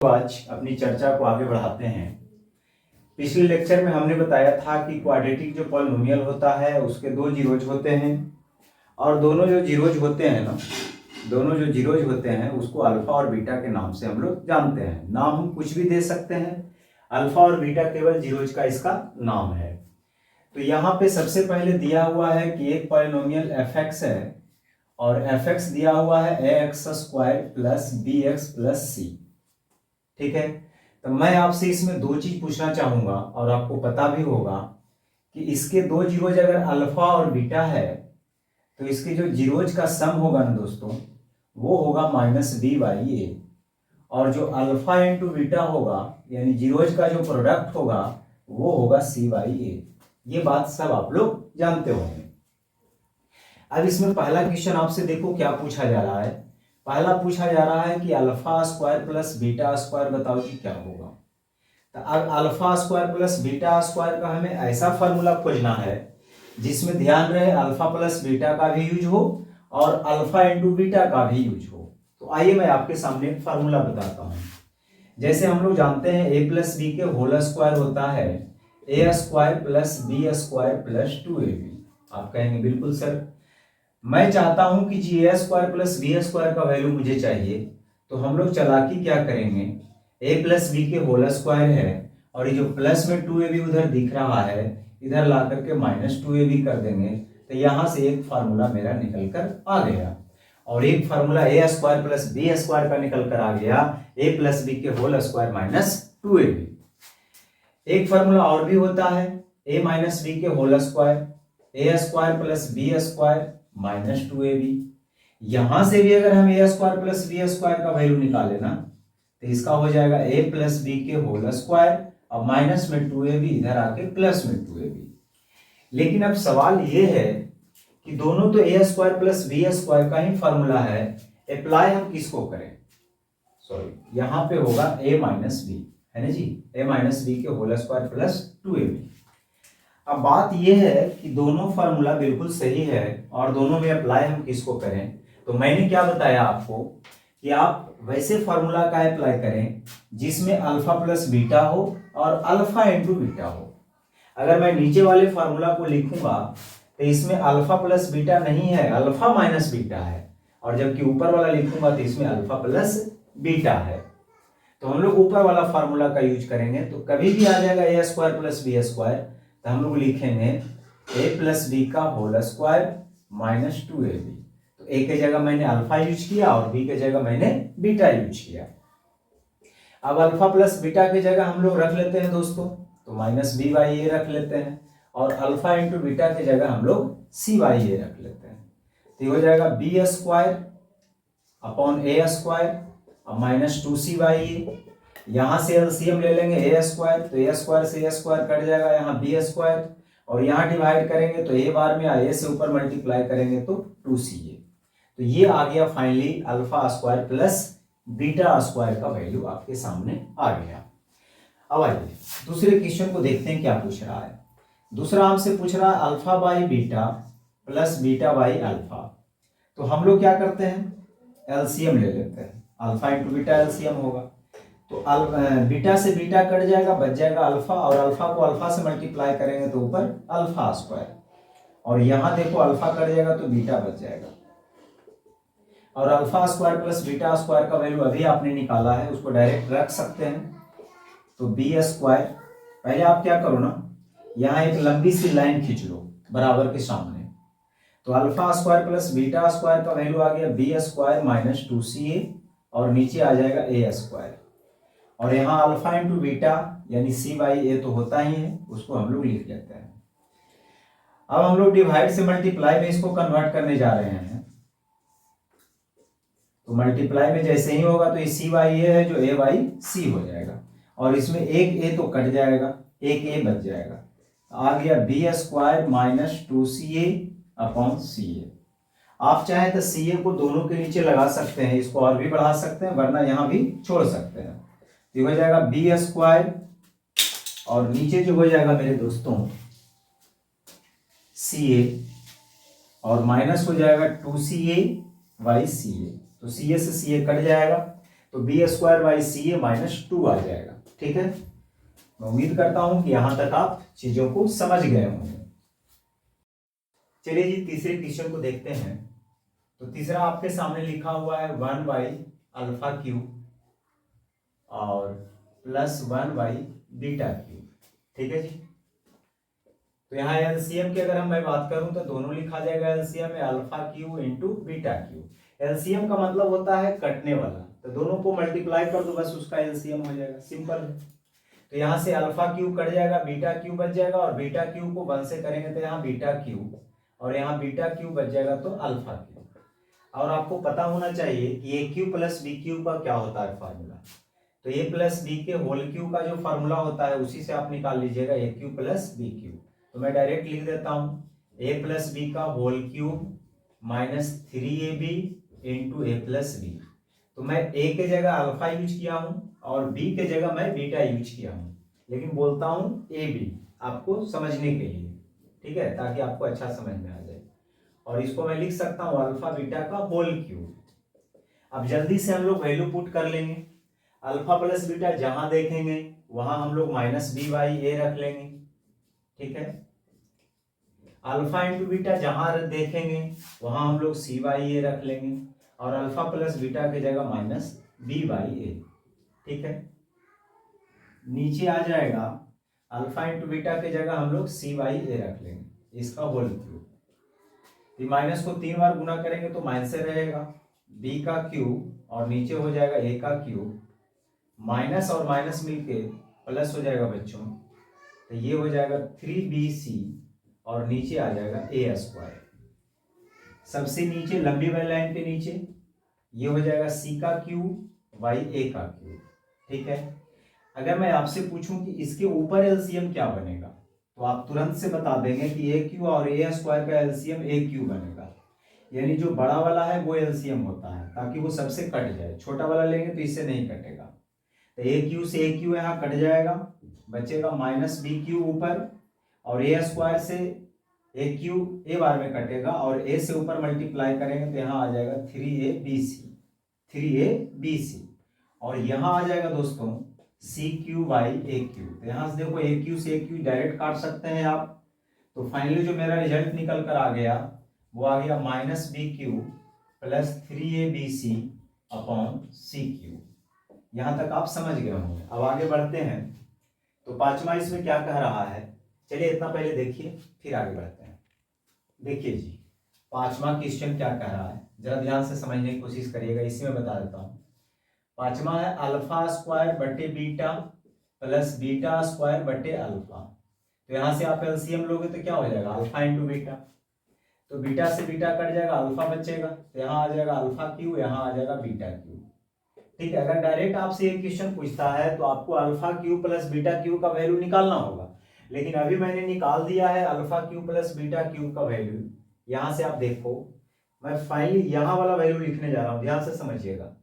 तो आज अपनी चर्चा को आगे बढ़ाते हैं। पिछले लेक्चर में हमने बताया था कि क्वाड्रेटिक जो पॉलिनोमियल होता है उसके दो जीरोज होते हैं और दोनों जो जीरोज होते हैं उसको अल्फा और बीटा के नाम से हम लोग जानते हैं। नाम हम कुछ भी दे सकते हैं, अल्फा और बीटा केवल जीरोज का इसका नाम है। तो यहाँ पे सबसे पहले दिया हुआ है कि एक पॉलिनोमियल एफ एक्स है और एफ एक्स दिया हुआ है A X square plus B X plus C. ठीक है, तो मैं आपसे इसमें दो चीज पूछना चाहूंगा और आपको पता भी होगा कि इसके दो जीरोज अगर अल्फा और बीटा है तो इसके जो जीरोज का सम होगा ना दोस्तों वो होगा माइनस बी बाई ए, और जो अल्फा इंटू बीटा होगा यानी जीरोज का जो प्रोडक्ट होगा वो होगा सी बाई ए। ये बात सब आप लोग जानते होंगे। अब इसमें पहला क्वेश्चन आपसे देखो क्या पूछा जा रहा है। पहला पूछा जा रहा है कि alpha square plus beta square बताओ कि क्या होगा। तो अब alpha square plus beta square का हमें ऐसा फॉर्मूला खोजना है जिसमें ध्यान रहे अल्फा प्लस बीटा का भी यूज हो और अल्फा इंटू बीटा का भी यूज हो। तो आइए मैं आपके सामने फॉर्मूला बताता हूं। जैसे हम लोग जानते हैं ए प्लस बी के होल स्क्वायर होता है A square plus B square plus 2ab। आप कहेंगे बिल्कुल सर, मैं चाहता हूं कि जी A square plus B square का वैल्यू मुझे चाहिए। तो हम लोग चालाकी क्या करेंगे, ए प्लस बी के होल स्क्वायर है और ये जो प्लस में 2ab उधर दिख रहा है इधर ला करके माइनस 2ab कर देंगे। तो यहां से एक फार्मूला मेरा निकल कर आ गया और एक formula A square plus B square का निकल कर आ गया ए प्लस बी के होल स्क्वायर माइनस 2ab। एक फार्मूला और भी होता है ए माइनस बी के whole square A square plus B square minus 2ab। यहां से भी अगर हम A square plus B square का वैल्यू निकाले ना तो इसका हो जाएगा ए प्लस बी के होल स्क्वायर और माइनस में 2ab इधर आके प्लस में 2ab। लेकिन अब सवाल ये है कि दोनों तो ए स्क्वायर प्लस बी स्क्वायर का ही फॉर्मूला है, अप्लाई हम किसको करें। सॉरी, यहां पे होगा ए माइनस बी, है ना जी, ए माइनस बी के होल स्क्वायर प्लस 2ab। अब बात यह है कि दोनों फार्मूला बिल्कुल सही है और दोनों में अप्लाई हम किसको करें। तो मैंने क्या बताया आपको कि आप वैसे फार्मूला का अप्लाई करें जिसमें अल्फा प्लस बीटा हो और अल्फा इंटू बीटा हो। अगर मैं नीचे वाले फार्मूला को लिखूंगा तो इसमें अल्फा प्लस बीटा नहीं है, अल्फा माइनस बीटा है, और जबकि ऊपर वाला लिखूंगा तो इसमें अल्फा प्लस बीटा है। तो हम लोग ऊपर वाला फार्मूला का यूज करेंगे तो कभी भी आ जाएगा A square plus B square, तो हम लोग लिखेंगे ए प्लस बी का होल स्क्वायर माइनस 2ab। तो ए के जगह मैंने अल्फा यूज किया और बी के जगह मैंने बीटा यूज किया। अब अल्फा प्लस बीटा की जगह हम लोग रख लेते हैं दोस्तों, तो माइनस बी बाई ए रख लेते हैं और अल्फा इंटू बीटा की जगह हम लोग सी बाई ए रख लेते हैं। तो ये हो जाएगा B square upon A square और माइनस 2c बाई ए। यहां से एलसीएम ले लेंगे ए स्क्वायर, तो ए स्क्वायर से ए स्क्वायर कट जाएगा, यहाँ बी स्क्वायर, और यहाँ डिवाइड करेंगे तो ए बार में ए से ऊपर मल्टीप्लाई करेंगे तो 2ca। तो ये आ गया finally alpha square plus beta square का वैल्यू आपके सामने आ गया। अब आइए दूसरे क्वेश्चन को देखते हैं क्या पूछ रहा है। दूसरा हमसे पूछ रहा है alpha by beta plus beta by alpha. तो हम लोग क्या करते हैं, एलसीएम ले लेते हैं, अल्फा इंटू बीटा एलसीएम होगा। तो बीटा से बीटा कट जाएगा, बच जाएगा अल्फा, और अल्फा को अल्फा से मल्टीप्लाई करेंगे तो ऊपर अल्फा स्क्वायर, और यहां देखो अल्फा कट जाएगा तो बीटा बच जाएगा, और alpha square plus beta square का वैल्यू अभी आपने निकाला है उसको डायरेक्ट रख सकते हैं। तो बी स्क्वायर, पहले आप क्या करो ना, यहां एक लंबी सी लाइन खींच लो बराबर के सामने। तो alpha square plus beta square का वैल्यू आ गया बी स्क्वायर माइनस 2ca, और नीचे आ जाएगा ए स्क्वायर, और यहाँ अल्फा इंटू बीटा यानी सी बाई ए तो होता ही है, उसको हम लोग लिख लेते हैं। अब हम लोग डिवाइड से मल्टीप्लाई में इसको कन्वर्ट करने जा रहे हैं। तो मल्टीप्लाई में जैसे ही होगा तो ये सी बाई ए है जो ए बाई सी हो जाएगा, और इसमें एक ए तो कट जाएगा, एक ए बच जाएगा, आ गया B square minus 2ca upon C A. आप चाहे तो सी ए को दोनों के नीचे लगा सकते हैं, इसको और भी बढ़ा सकते हैं, वरना यहां भी छोड़ सकते हैं। तो हो जाएगा बी स्क्वायर और नीचे जो हो जाएगा मेरे दोस्तों सी ए, और माइनस हो जाएगा 2ca बाई सी ए। तो सी ए से सी ए कट जाएगा, तो B square by C A minus 2 आ जाएगा। ठीक है, मैं उम्मीद करता हूं कि यहां तक आप चीजों को समझ गए होंगे। चलिए जी तीसरे क्वेश्चन को देखते हैं। तो तीसरा आपके सामने लिखा हुआ है 1 बाई अल्फा क्यूब और प्लस 1 बाई बीटा क्यूब। ठीक है जी, तो यहाँ एलसीएम की अगर मैं बात करूं तो दोनों लिखा जाएगा एलसीएम में alpha Q into beta Q. LCM का मतलब होता है कटने वाला, तो दोनों को मल्टीप्लाई कर दो बस उसका एलसीएम हो जाएगा, सिंपल है। तो यहाँ से अल्फा क्यू कट जाएगा, बीटा क्यू बच जाएगा, और बीटा क्यू को 1 से करेंगे तो यहाँ बीटा क्यू, और यहाँ बीटा क्यू बच जाएगा तो अल्फा क्यू। और आपको पता होना चाहिए कि ए क्यू प्लस बी क्यू का क्या होता है फार्मूला। तो ए प्लस बी के होल क्यू का जो फार्मूला होता है उसी से आप निकाल लीजिएगा A cube plus B cube. तो मैं डायरेक्ट लिख देता हूं ए प्लस बी का whole cube minus 3ab into A plus B. तो मैं ए के जगह अल्फा यूज किया हूं और बी के जगह मैं बीटा यूज किया हूं, लेकिन बोलता हूं ए बी आपको समझने के लिए, ठीक है, ताकि आपको अच्छा समझ में आ जाए। और इसको मैं लिख सकता हूं अल्फा बीटा का होल क्यूब। अब जल्दी से हम लोग वैल्यू पुट कर लेंगे। अल्फा प्लस बीटा जहां देखेंगे वहां हम लोग माइनस बी बाई ए रख लेंगे। ठीक है, अल्फा इंटू बीटा जहां देखेंगे वहां हम लोग सी बाई ए रख लेंगे, और अल्फा प्लस बीटा की जगह माइनस बी बाई ए। ठीक है, नीचे आ जाएगा अल्फा इंटू बीटा की जगह हम लोग सी बाई ए रख लेंगे, इसका होल क्यूब। माइनस को 3 बार गुना करेंगे तो माइनस से रहेगा बी का क्यूब, और नीचे हो जाएगा ए का क्यूब, माइनस और माइनस मिलके प्लस हो जाएगा बच्चों, तो ये हो जाएगा 3bc, और नीचे आ जाएगा ए स्क्वायर। सबसे नीचे लंबी वाली लाइन के नीचे ये हो जाएगा सी का क्यूब बाई ए का क्यूब। ठीक है, अगर मैं आपसे पूछूं कि इसके ऊपर एलसीएम क्या बनेगा तो आप तुरंत से बता देंगे कि ए क्यू और ए स्क्वायर का एलसीएम ए क्यू बनेगा, यानी जो बड़ा वाला है वो एलसीएम होता है ताकि वो सबसे कट जाए। छोटा वाला लेंगे तो इससे नहीं कटेगा, तो ए क्यू से ए क्यू यहाँ कट जाएगा, बचेगा माइनस बी क्यू ऊपर, और ए स्क्वायर से ए क्यू ए बार में कटेगा, और ए से ऊपर मल्टीप्लाई करेंगे तो यहाँ आ जाएगा 3ab/c, और यहाँ आ जाएगा दोस्तों C Q by A Q. तो यहाँ से देखो ए क्यू से ए क्यू डायरेक्ट काट सकते हैं आप। तो फाइनली जो मेरा रिजल्ट निकल कर आ गया वो आ गया minus B Q plus 3abc upon C Q. यहाँ तक आप समझ गए होंगे। अब आगे बढ़ते हैं, तो पांचवा इसमें क्या कह रहा है, चलिए इतना पहले देखिए फिर आगे बढ़ते हैं। देखिए जी पांचवा क्वेश्चन क्या कह रहा है, जरा ध्यान से समझने की कोशिश करिएगा, इसी में बता देता हूं। पांचवा है अल्फा स्क्वायर बटे बीटा प्लस बीटा स्क्वायर बटे अल्फा। तो यहां से आप एलसीएम लोगे तो क्या हो जाएगा अल्फा इंटू बीटा, तो बीटा से बीटा कट जाएगा, अल्फा बचेगा, तो यहाँ आ जाएगा अल्फा क्यू, यहाँ आ जाएगा बीटा क्यू। ठीक है, अगर डायरेक्ट आपसे एक क्वेश्चन पूछता है तो आपको alpha Q plus beta Q का वैल्यू निकालना होगा, लेकिन अभी मैंने निकाल दिया है alpha Q plus beta Q का वैल्यू। यहां से आप देखो मैं फाइनली यहाँ वाला वैल्यू लिखने जा रहा हूं, ध्यान से समझिएगा।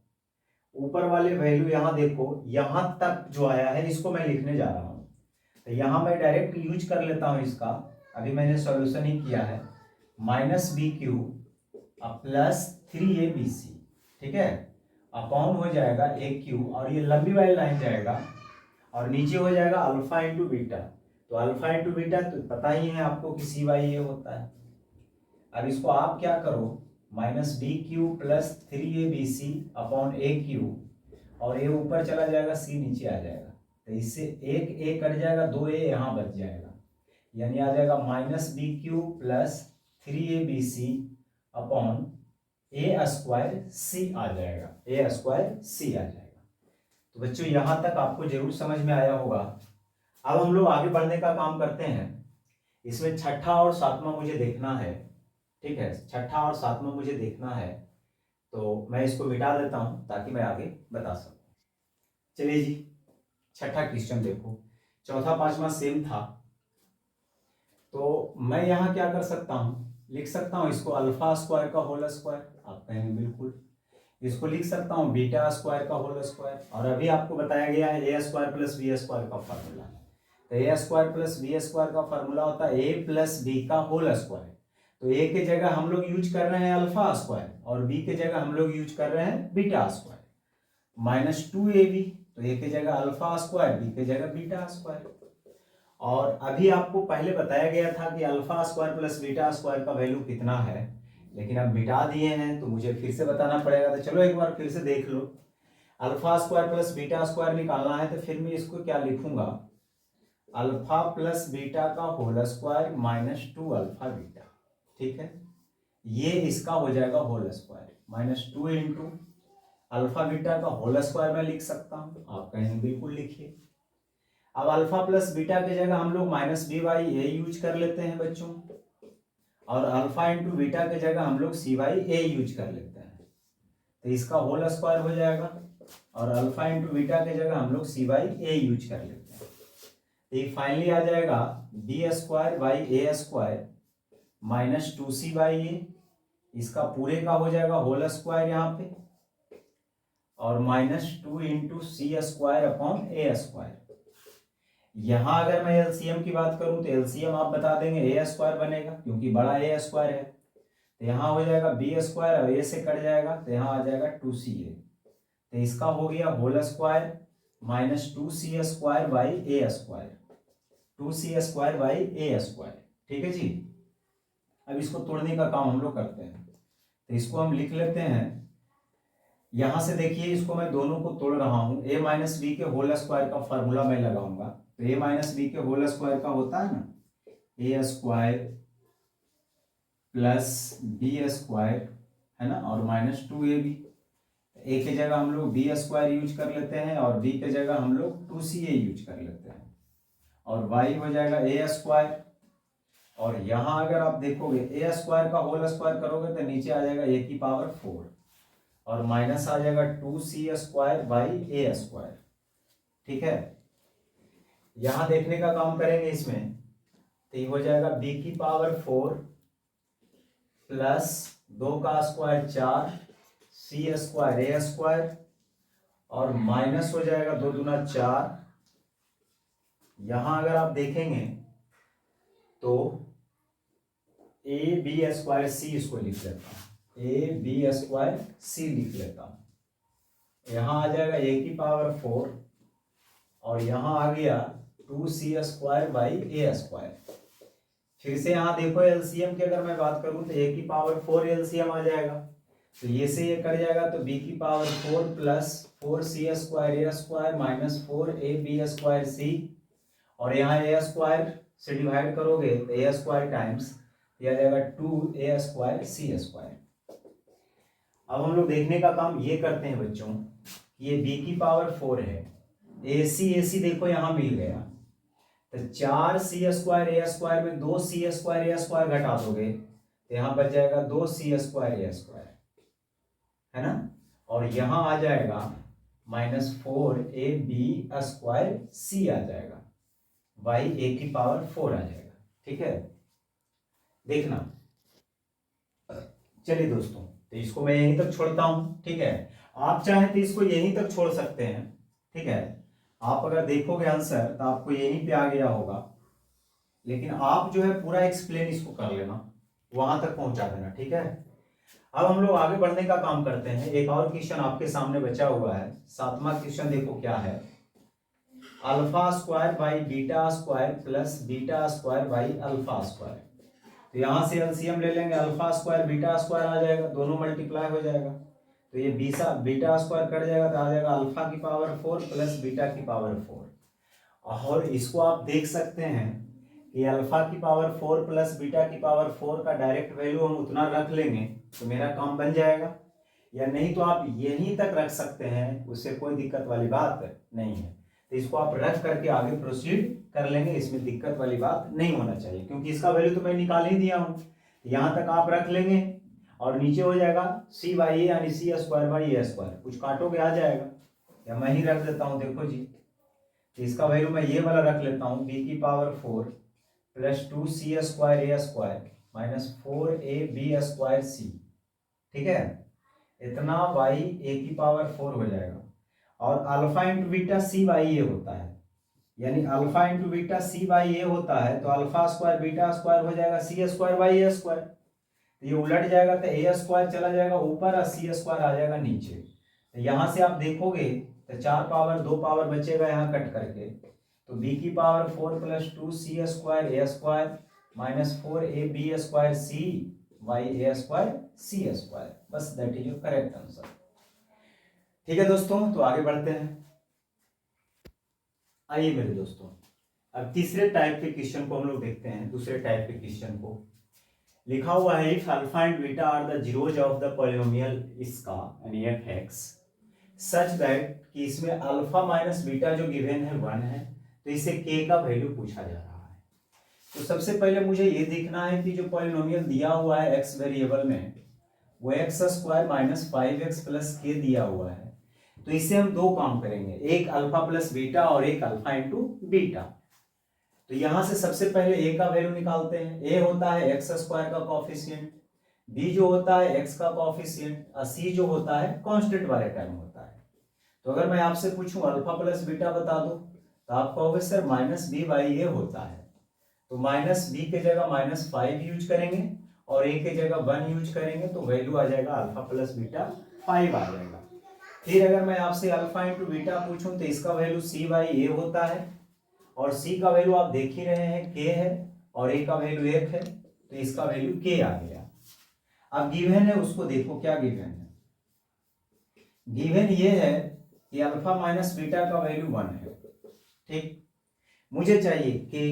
ऊपर वाले वैल्यू यहाँ देखो, यहां तक जो आया है इसको मैं लिखने जा रहा हूं, तो यहाँ मैं डायरेक्ट यूज कर लेता हूं इसका। अभी मैंने सॉल्यूशन ही किया है, minus B Q plus 3abc, ठीक है, अपॉन हो जाएगा ए क्यू, और ये लंबी वाली लाइन जाएगा, और नीचे हो जाएगा अल्फा इंटू बीटा। तो अल्फा इंटू बीटा तो पता ही है आपको कि सी बाई ए होता है। अब इसको आप क्या करो, minus B Q plus 3abc upon A cube, और ए ऊपर चला जाएगा सी नीचे आ जाएगा, तो इससे एक ए कट जाएगा, 2a यहाँ बच जाएगा, यानी आ जाएगा minus B Q plus 3abc upon A square C आ जाएगा, ए स्क्वायर सी आ जाएगा। तो बच्चों यहां तक आपको जरूर समझ में आया होगा। अब हम लोग आगे बढ़ने का काम करते हैं। इसमें छठा और सातवां मुझे देखना है, ठीक है, छठा और सातवां मुझे देखना है, तो मैं इसको मिटा देता हूं ताकि मैं आगे बता सकूं। चलिए जी छठा क्वेश्चन देखो, चौथा पांचवा सेम था, तो मैं यहाँ क्या कर सकता हूँ, लिख सकता हूँ इसको अल्फा स्क्वायर का होल स्क्वायर, आप कहेंगे बिल्कुल, इसको लिख सकता हूँ बीटा स्क्वायर का होल स्क्वायर, और अभी आपको बताया गया है A square plus B square का फार्मूला। तो ए स्क्वायर प्लस बी स्क्वायर का फार्मूला होता है ए प्लस बी का होल स्क्वायर। तो ए के जगह हम लोग यूज कर रहे हैं अल्फा स्क्वायर, और बी के जगह हम लोग यूज कर रहे हैं बीटा स्क्वायर। -2ab, तो ए की जगह अल्फा स्क्वायर, बी की जगह बीटा स्क्वायर। और अभी आपको पहले बताया गया था कि alpha square plus beta square का वैल्यू कितना है, लेकिन अब मिटा दिए हैं तो मुझे फिर से बताना पड़ेगा। तो चलो एक बार फिर से देख लो। Alpha square plus beta square निकालना है तो फिर मैं इसको क्या लिखूंगा, अल्फा प्लस बीटा का होल स्क्वायर -2 अल्फा बीटा। ठीक है, ये इसका हो जाएगा whole square, -2 into alpha beta का होल स्क्वायर मैं लिख सकता हूं, आप कहेंगे बिल्कुल लिखिए। अब अल्फा प्लस बीटा की जगह हम लोग -b/a यूज कर लेते हैं बच्चों, और अल्फा इंटू बीटा की जगह हम लोग c/a यूज कर लेते हैं, तो इसका होल स्क्वायर हो जाएगा, और अल्फा इंटू बीटा की जगह हम लोग c/a यूज कर लेते हैं, तो ये फाइनली आ जाएगा b² / a² -2c/a, इसका पूरे का हो जाएगा होल स्क्वायर यहाँ पे, और -2 इंटू c²/a²। यहां अगर मैं एलसीएम की बात करूं तो एलसीएम आप बता देंगे a² बनेगा, क्योंकि बड़ा a² है, तो यहाँ हो जाएगा b², और a से कट जाएगा तो यहाँ आ जाएगा 2ca, तो इसका हो गया होल स्क्वायर -2c² / a², ठीक है जी। अब इसको तोड़ने का काम हम लोग करते हैं, तो इसको हम लिख लेते हैं। यहां से देखिए, इसको मैं दोनों को तोड़ रहा हूं, a - b के होल स्क्वायर का फॉर्मूला मैं लगाऊंगा, तो a - b के होल स्क्वायर का होता है ना a² प्लस b², है ना, और -2ab। a की जगह हम लोग b² यूज कर लेते हैं, और b की जगह हम लोग 2ca यूज कर लेते हैं, और y हो जाएगा a², और यहां अगर आप देखोगे a² का होल स्क्वायर करोगे तो नीचे आ जाएगा a⁴, और माइनस आ जाएगा 2c² / a²। ठीक है, यहां देखने का काम करेंगे इसमें, तो ये हो जाएगा b⁴ प्लस 2 का स्क्वायर 4 c² a², और माइनस हो जाएगा 2 दूना 4। यहां अगर आप देखेंगे तो ab²c इसको लिख लेता हूं, ab²c लिख लेता हूं। यहां आ जाएगा a⁴, और यहां आ गया 2c² / a²। फिर से यहां देखो एलसीएम की अगर मैं बात करूं तो a⁴ एलसीएम आ जाएगा, तो ये से ये कट जाएगा, तो b⁴ plus 4c² a² -4ab² और यहाँ a² से डिवाइड करोगे तो a² टाइम्स यह आ जाएगा 2a²c²। अब हम लोग देखने का काम ये करते हैं बच्चों, ये b⁴ है, ac देखो यहाँ मिल गया, तो 4c² a² में 2c² a² घटा दोगे तो यहाँ बच जाएगा 2c² a², है ना, और यहाँ आ जाएगा -4ab² आ जाएगा, y a⁴ आ जाएगा। ठीक है, देखना। चलिए दोस्तों, तो इसको मैं यहीं तक छोड़ता हूं। ठीक है, आप चाहें तो इसको यहीं तक छोड़ सकते हैं। ठीक है, आप अगर देखोगे आंसर तो आपको यहीं पे आ गया होगा, लेकिन आप जो है पूरा एक्सप्लेन इसको कर लेना, वहां तक पहुंचा देना। ठीक है, अब हम लोग आगे बढ़ने का काम करते हैं। एक और क्वेश्चन आपके सामने बचा हुआ है, 7वां क्वेश्चन देखो क्या है, α² / β² प्लस β² / α²। तो यहां से एलसीएम ले लेंगे, α² β² आ जाएगा, दोनों मल्टीप्लाई हो जाएगा, तो ये β² कट जाएगा तो आ जाएगा α⁴ प्लस β⁴। और इसको आप देख सकते हैं कि α⁴ प्लस β⁴ का डायरेक्ट वैल्यू हम उतना रख लेंगे तो मेरा काम बन जाएगा, या नहीं तो आप यहीं तक रख सकते हैं, उससे कोई दिक्कत वाली बात नहीं है। तो इसको आप रख करके आगे प्रोसीड कर लेंगे, इसमें दिक्कत वाली बात नहीं होना चाहिए, क्योंकि इसका वैल्यू तो मैं निकाल ही दिया हूं। यहां तक आप रख लेंगे, और नीचे हो जाएगा c/a यानी c² / a², कुछ काटोगे आ जाएगा, या मैं ही रख देता हूं, देखो जी, तो इसका वैल्यू मैं ये वाला रख लेता हूं, b⁴ plus 2c² a² -4ab²c। ठीक है, इतना y a⁴ हो जाएगा, और अल्फा इंटू बीटा c/a होता है, यानी अल्फा इंटू बीटा c/a होता है, तो α² β² हो जाएगा c² / a²। तो ये उलट जाएगा तो a² चला जाएगा ऊपर और c² आ जाएगा नीचे, तो यहाँ से आप देखोगे तो 4 पावर 2 पावर बचेगा यहाँ कट करके, तो b की power 4 plus 2c square A square minus 4ab square c Y A square C square, बस that is your correct answer. ठीक है दोस्तों, तो आगे बढ़ते हैं। आइए मेरे दोस्तों, अब तीसरे टाइप के क्वेश्चन को हम लोग देखते हैं। दूसरे टाइप के क्वेश्चन को लिखा हुआ है if alpha and beta are the zeroes of the polynomial इसका यानी एफ एक्स सच दैट कि इसमें अल्फा माइनस बीटा जो गिवन है 1 है, तो इसे के का वैल्यू पूछा जा रहा है। तो सबसे पहले मुझे ये देखना है कि जो पॉलिनोमियल दिया हुआ है एक्स वेरिएबल में वो x square minus 5x plus के दिया हुआ है, तो इससे हम दो काम करेंगे, एक अल्फा प्लस बीटा और एक अल्फा इंटू बीटा। तो यहां से सबसे पहले ए का वैल्यू निकालते हैं। ए होता है एक्स स्क्वायर का कोएफिशिएंट, बी जो होता है एक्स का कोएफिशिएंट और सी जो होता है कांस्टेंट वाले टर्म होता है। तो अगर मैं आपसे पूछूं अल्फा प्लस बीटा बता दो, तो आप कहोगे सर माइनस बी बाई ए होता है, तो माइनस बी के जगह माइनस 5 यूज करेंगे और ए के जगह 1 यूज करेंगे, तो वैल्यू आ जाएगा अल्फा प्लस बीटा 5 आ जाएगा। फिर अगर मैं आपसे अल्फा इंटू बीटा पूछूं तो इसका वैल्यू सी बाई ए होता है, और सी का वैल्यू आप देख ही रहे हैं के है, और ए का वैल्यू 1 है, तो इसका वैल्यू के आ गया। अब गिवन है उसको देखो क्या गिवन है। गिवन ये है कि अल्फा माइनस बीटा का वैल्यू 1 है, ठीक। मुझे चाहिए के,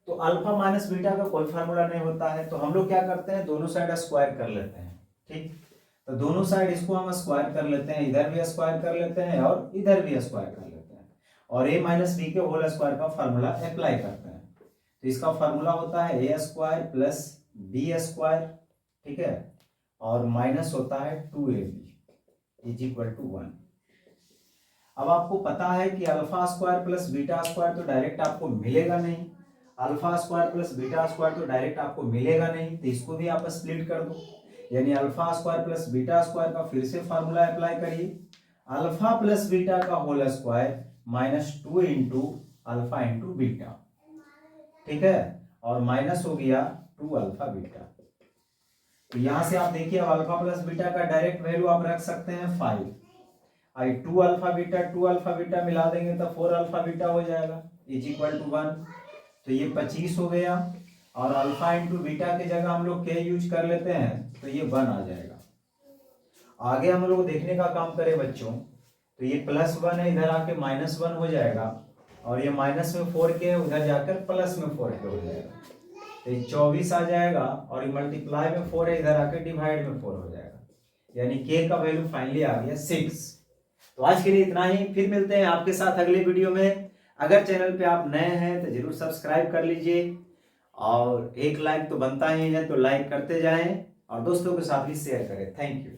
तो अल्फा माइनस बीटा का कोई फार्मूला नहीं होता है, तो हम लोग क्या करते हैं दोनों साइड स्क्वायर कर लेते हैं, ठीक। तो दोनों साइड इसको हम स्क्वायर कर लेते हैं, इधर भी स्क्वायर कर लेते हैं और इधर भी स्क्वायर कर लेते हैं, और a माइनस बी के होल स्क्वायर का फार्मूला अप्लाई करते हैं। तो इसका फार्मूला होता है A square plus B square, ठीक है, और माइनस होता है 2ab इज इक्वल टू 1। अब आपको पता है कि alpha square plus beta square तो डायरेक्ट आपको मिलेगा नहीं, alpha square plus beta square तो डायरेक्ट आपको मिलेगा नहीं, तो इसको भी आप स्प्लिट कर दो, यानी alpha square plus beta square का फिर से फार्मूला अप्लाई करिए, अल्फा प्लस बीटा का whole square minus 2 into alpha into beta, ठीक है, और माइनस हो गया 2 अल्फा बीटा। तो यहां से आप देखिए अल्फा प्लस बीटा का डायरेक्ट वैल्यू आप रख सकते हैं 5, आई 2 अल्फा बीटा मिला देंगे तो 4 अल्फा बीटा हो जाएगा इज इक्वल टू 1, तो ये 25 हो गया, और अल्फा इंटू बीटा की जगह हम लोग के यूज कर लेते हैं तो ये 1 आ जाएगा। आगे हम लोग देखने का काम करें बच्चों, तो ये प्लस 1 है, इधर आके माइनस 1 हो जाएगा, और ये माइनस में 4 के उधर जाकर प्लस में 4 के हो जाएगा, तो ये 24 आ जाएगा, और ये मल्टीप्लाई में 4 है, इधर आके डिवाइड में 4 हो जाएगा, यानी के का वैल्यू फाइनली आ गया 6। तो आज के लिए इतना ही, फिर मिलते हैं आपके साथ अगले वीडियो में। अगर चैनल पे आप नए हैं तो जरूर सब्सक्राइब कर लीजिए, और एक लाइक तो बनता ही है, तो लाइक करते जाएं और दोस्तों के साथ भी शेयर करें। Thank you.